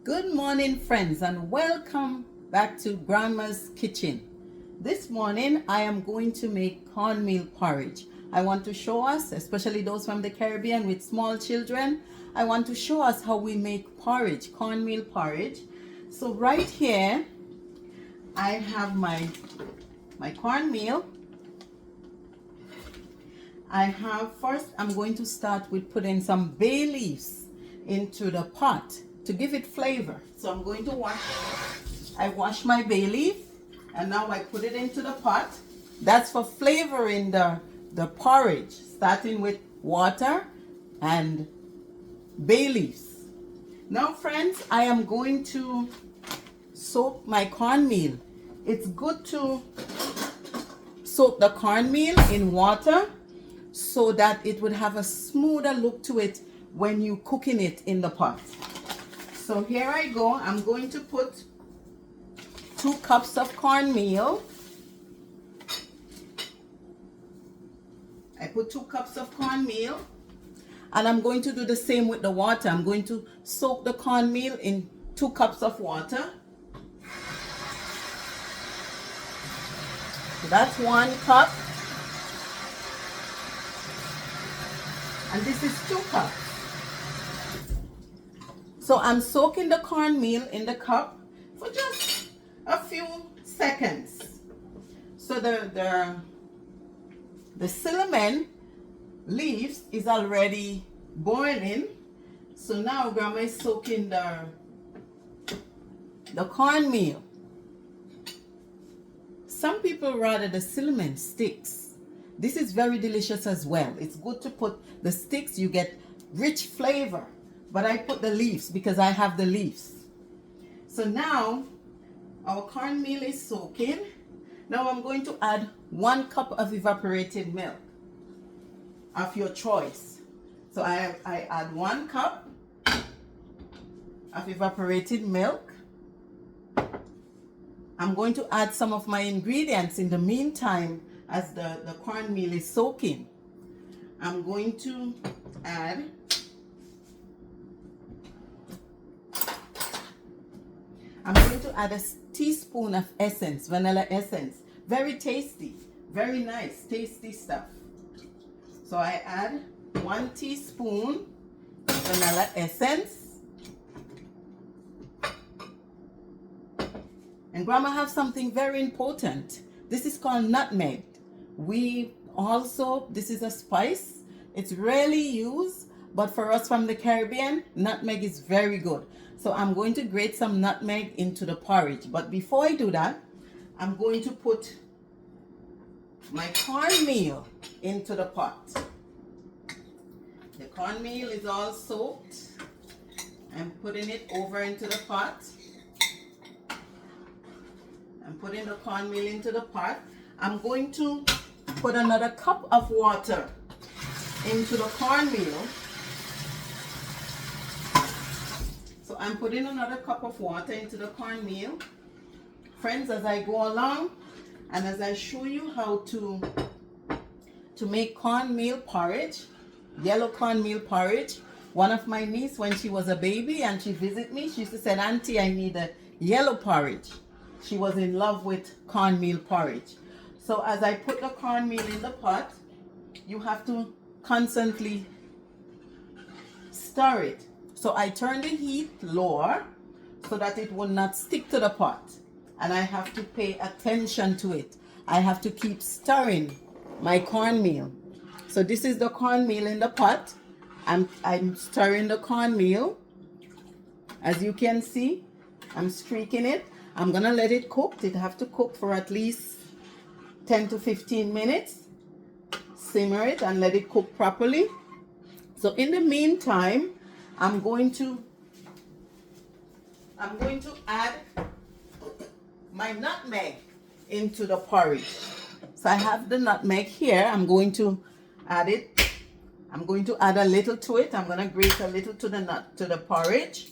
Good morning, friends, and welcome back to Grandma's Kitchen. This morning I am going to make cornmeal porridge. I want to show us, especially those from the Caribbean with small children, I want to show us how we make porridge, cornmeal porridge. So right here I have my cornmeal. First I'm going to start with putting some bay leaves into the pot to give it flavor. So I'm going to wash my bay leaf, and now I put it into the pot. That's for flavoring the porridge, starting with water and bay leaves. Now friends, I am going to soak my cornmeal. It's good to soak the cornmeal in water so that it would have a smoother look to it when you cooking it in the pot. So here I go. I'm going to put 2 cups of cornmeal. I put 2 cups of cornmeal, and I'm going to do the same with the water. I'm going to soak the cornmeal in 2 cups of water. So that's 1 cup. And this is 2 cups. So I'm soaking the cornmeal in the cup for just a few seconds. So the cinnamon leaves is already boiling. So now Grandma is soaking the cornmeal. Some people rather the cinnamon sticks. This is very delicious as well. It's good to put the sticks, you get rich flavor. But I put the leaves because I have the leaves. So now our cornmeal is soaking. Now I'm going to add 1 cup of evaporated milk of your choice. So I add 1 cup of evaporated milk. I'm going to add some of my ingredients in the meantime as the cornmeal is soaking. I'm going to add a teaspoon of essence, vanilla essence. Very tasty, very nice, tasty stuff. So I add 1 teaspoon vanilla essence. And Grandma have something very important. This is called nutmeg. This is a spice. It's rarely used, but for us from the Caribbean, nutmeg is very good. So I'm going to grate some nutmeg into the porridge. But before I do that, I'm going to put my cornmeal into the pot. The cornmeal is all soaked. I'm putting it over into the pot. I'm putting the cornmeal into the pot. I'm going to put another cup of water into the cornmeal. So I'm putting another cup of water into the cornmeal. Friends, as I go along and as I show you how to make cornmeal porridge, yellow cornmeal porridge, one of my niece, when she was a baby and she visited me, she used to say, "Auntie, I need a yellow porridge." She was in love with cornmeal porridge. So as I put the cornmeal in the pot, you have to constantly stir it. So I turn the heat lower so that it will not stick to the pot. And I have to pay attention to it. I have to keep stirring my cornmeal. So this is the cornmeal in the pot. I'm stirring the cornmeal. As you can see, I'm streaking it. I'm gonna let it cook. It have to cook for at least 10 to 15 minutes. Simmer it and let it cook properly. So in the meantime, I'm going to add my nutmeg into the porridge. So I have the nutmeg here. I'm going to add it. I'm going to add a little to it. I'm going to grate a little to the porridge.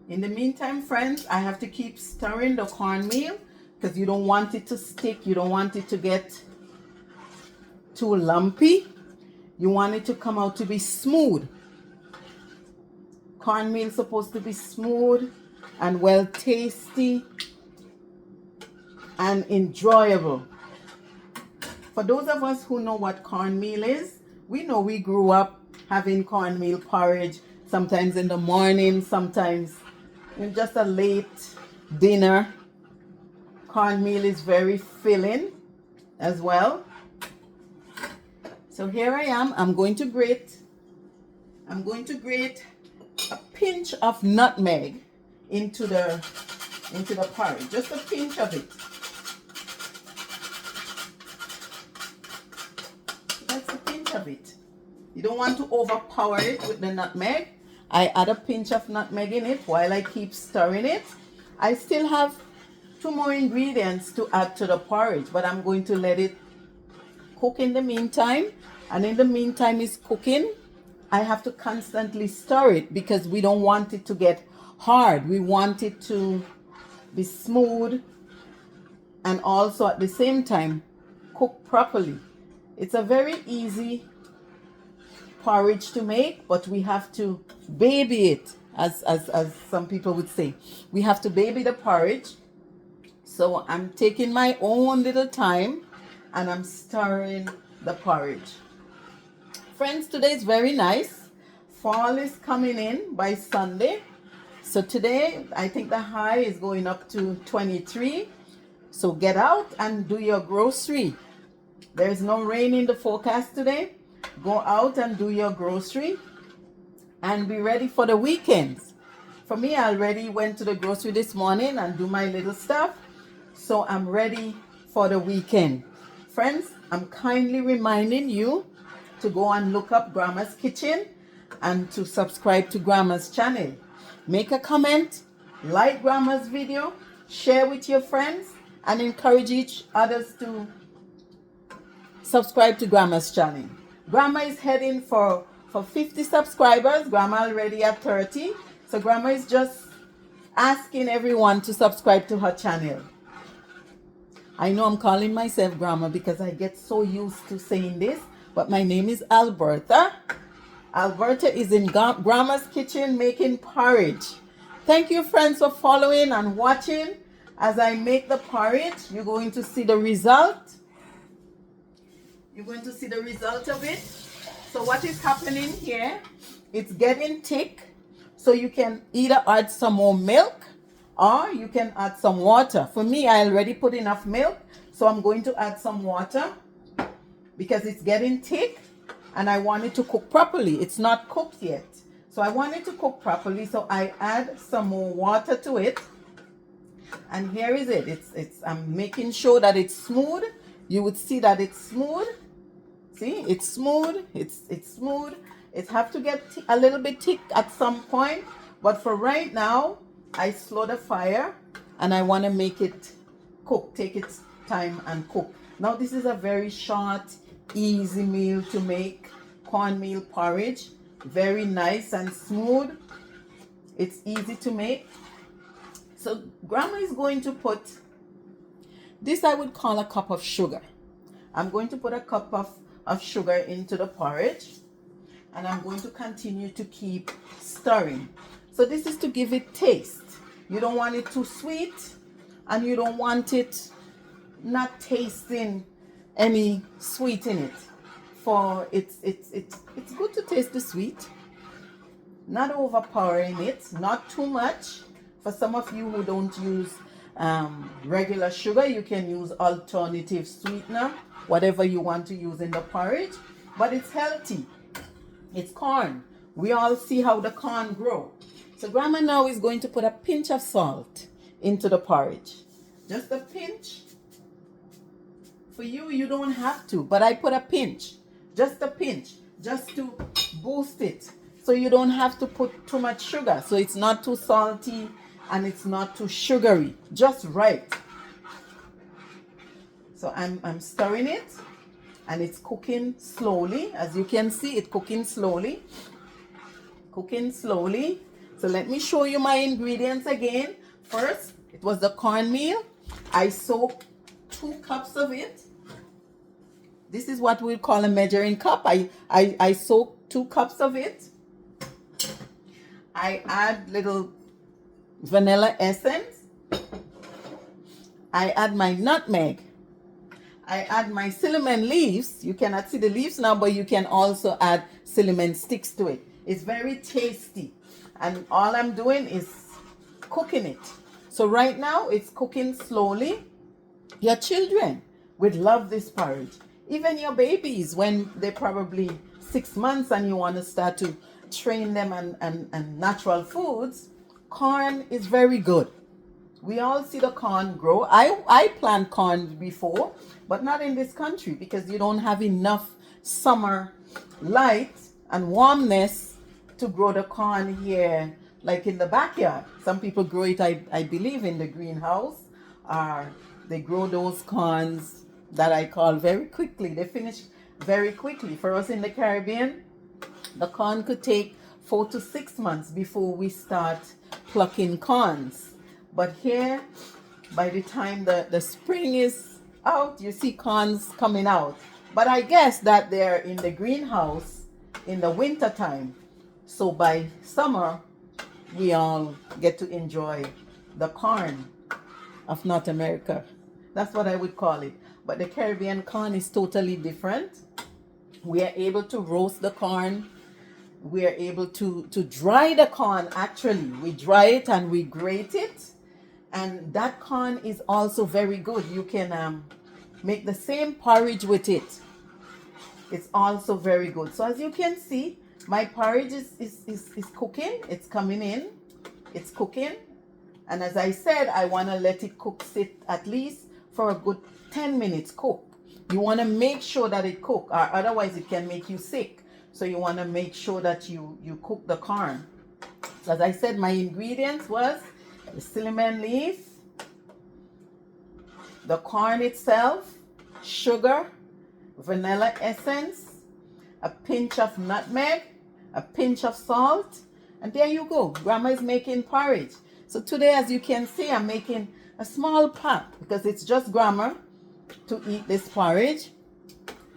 In the meantime, friends, I have to keep stirring the cornmeal because you don't want it to stick. You don't want it to get too lumpy. You want it to come out to be smooth. Cornmeal is supposed to be smooth and well tasty and enjoyable. For those of us who know what cornmeal is, we know we grew up having cornmeal porridge, sometimes in the morning, sometimes in just a late dinner. Cornmeal is very filling as well. So here I am. I'm going to grate a pinch of nutmeg into the porridge. Just a pinch of it. That's a pinch of it. You don't want to overpower it with the nutmeg. I add a pinch of nutmeg in it while I keep stirring it. I still have 2 more ingredients to add to the porridge, but I'm going to let it cook in the meantime. And in the meantime it's cooking, I have to constantly stir it because we don't want it to get hard. We want it to be smooth and also at the same time cook properly. It's a very easy porridge to make, but we have to baby it, as some people would say. We have to baby the porridge. So I'm taking my own little time and I'm stirring the porridge. Friends, today is very nice. Fall is coming in by Sunday. So today, I think the high is going up to 23. So get out and do your grocery. There's no rain in the forecast today. Go out and do your grocery and be ready for the weekends. For me, I already went to the grocery this morning and do my little stuff. So I'm ready for the weekend. Friends, I'm kindly reminding you to go and look up Grandma's Kitchen and to subscribe to Grandma's channel. Make a comment, like Grandma's video, share with your friends, and encourage each others to subscribe to Grandma's channel. Grandma is heading for 50 subscribers. Grandma already at 30. So Grandma is just asking everyone to subscribe to her channel. I know I'm calling myself Grandma because I get so used to saying this, but my name is Alberta. Alberta is in Grandma's Kitchen making porridge. Thank you, friends, for following and watching. As I make the porridge, you're going to see the result. You're going to see the result of it. So what is happening here, it's getting thick. So you can either add some more milk or you can add some water. For me, I already put enough milk, so I'm going to add some water because it's getting thick and I want it to cook properly. It's not cooked yet. So I want it to cook properly, so I add some more water to it. And here is it. I'm making sure that it's smooth. You would see that it's smooth. See, it's smooth. It's smooth. It have to get a little bit thick at some point, but for right now, I slow the fire and I want to make it cook, take its time and cook. Now this is a very short, easy meal to make, cornmeal porridge. Very nice and smooth. It's easy to make. So Grandma is going to put, this I would call a cup of sugar. I'm going to put a cup of sugar into the porridge and I'm going to continue to keep stirring. So this is to give it taste. You don't want it too sweet and you don't want it not tasting any sweet in it. For it's good to taste the sweet, not overpowering it, not too much. For some of you who don't use regular sugar, you can use alternative sweetener, whatever you want to use in the porridge, but it's healthy. It's corn. We all see how the corn grow. So Grandma now is going to put a pinch of salt into the porridge. Just a pinch. For you, you don't have to, but I put a pinch. Just a pinch, just to boost it. So you don't have to put too much sugar. So it's not too salty and it's not too sugary. Just right. So I'm stirring it and it's cooking slowly. As you can see, it's cooking slowly. Cooking slowly. So let me show you my ingredients again. First, it was the cornmeal. I soaked 2 cups of it. This is what we call a measuring cup. I soaked 2 cups of it. I add little vanilla essence. I add my nutmeg. I add my cinnamon leaves. You cannot see the leaves now, but you can also add cinnamon sticks to it. It's very tasty. And all I'm doing is cooking it. So right now it's cooking slowly. Your children would love this porridge. Even your babies, when they're probably 6 months and you want to start to train them and natural foods, corn is very good. We all see the corn grow. I plant corn before, but not in this country because you don't have enough summer light and warmness to grow the corn here, like in the backyard. Some people grow it, I believe, in the greenhouse, or they grow those corns that I call very quickly. They finish very quickly. For us in the Caribbean, the corn could take 4 to 6 months before we start plucking corns. But here, by the time the spring is out, you see corns coming out. But I guess that they're in the greenhouse in the winter time. So by summer, we all get to enjoy the corn of North America. That's what I would call it. But the Caribbean corn is totally different. We are able to roast the corn. We are able to dry the corn, actually. We dry it and we grate it. And that corn is also very good. You can make the same porridge with it. It's also very good. So as you can see, my porridge is cooking. It's coming in. It's cooking. And as I said, I want to let it sit at least for a good 10 minutes cook. You want to make sure that it cook, or otherwise it can make you sick. So you want to make sure that you cook the corn. So as I said, my ingredients was the cinnamon leaf, the corn itself, sugar, vanilla essence, a pinch of nutmeg, a pinch of salt, and there you go. Grandma is making porridge. So today, as you can see, I'm making a small pot because it's just Grandma to eat this porridge.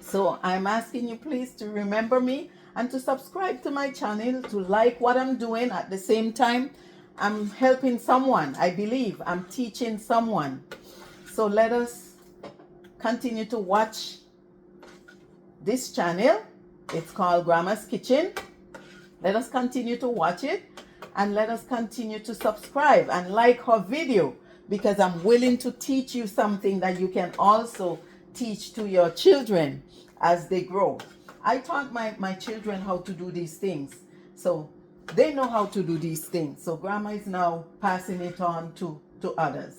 So I'm asking you please to remember me and to subscribe to my channel, to like what I'm doing. At the same time, I'm helping someone. I believe I'm teaching someone. So let us continue to watch this channel. It's called Grandma's Kitchen. Let us continue to watch it, and let us continue to subscribe and like her video, because I'm willing to teach you something that you can also teach to your children as they grow. I taught my children how to do these things, so they know how to do these things. So Grandma is now passing it on to others.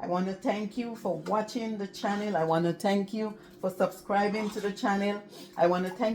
I want to thank you for watching the channel. I want to thank you for subscribing to the channel. I want to thank